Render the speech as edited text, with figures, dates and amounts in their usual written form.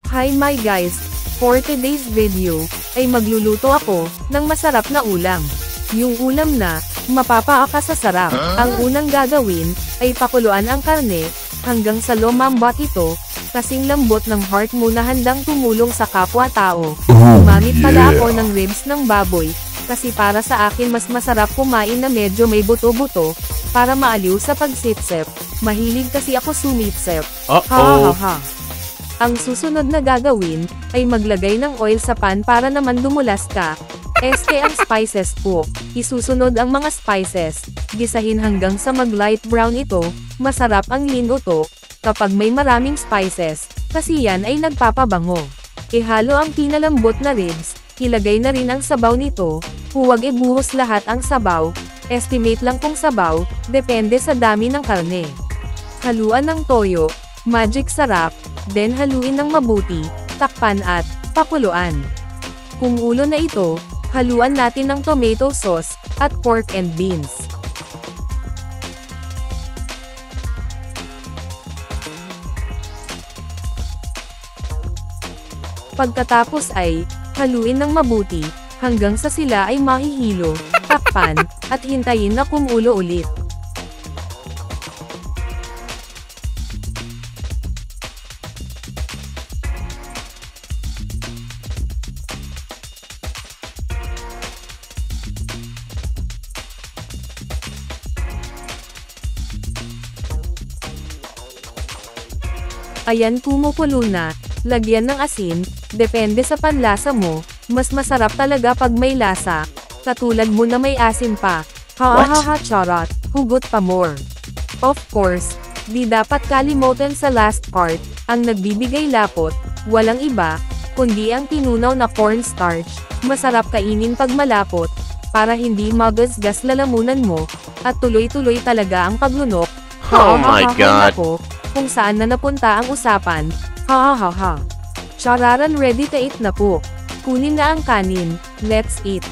Hi my guys! For today's video, ay magluluto ako ng masarap na ulam. Yung ulam na mapapaaka sa sarap. Ang unang gagawin ay pakuluan ang karne hanggang sa lumambot ito, kasing lambot ng heart mo na handang tumulong sa kapwa-tao. Gumamit pala ako ng ribs ng baboy, kasi para sa akin mas masarap kumain na medyo may buto-buto, para maaliw sa pagsipsip. Mahilig kasi ako sumipsip. Ang susunod na gagawin, ay maglagay ng oil sa pan para naman dumulas ka. Ang spices po. Isusunod ang mga spices, gisahin hanggang sa mag-light brown ito. Masarap ang linuto kapag may maraming spices, kasi yan ay nagpapabango. Ihalo ang pinalambot na ribs, ilagay na rin ang sabaw nito, huwag ibuhos lahat ang sabaw, estimate lang kung sabaw, depende sa dami ng karne. Haluan ng toyo, magic sarap, then haluin ng mabuti, takpan at pakuluan. Kung ulo na ito, haluan natin ng tomato sauce at pork and beans. Pagkatapos ay haluin ng mabuti hanggang sa sila ay mahihilo, takpan at hintayin na kumulo ulit. Ayan, kumukulo na, lagyan ng asin, depende sa panlasa mo, mas masarap talaga pag may lasa, katulad mo na may asin pa, charot, hugot pa more. Of course, di dapat kalimutan sa last part, ang nagbibigay lapot, walang iba, kundi ang tinunaw na cornstarch, masarap kainin pag malapot, para hindi magasgas lalamunan mo, at tuloy-tuloy talaga ang paglunok. Oh my God! Kung saan na napunta ang usapan, Chararan, ready to eat na po. Kunin na ang kanin, let's eat.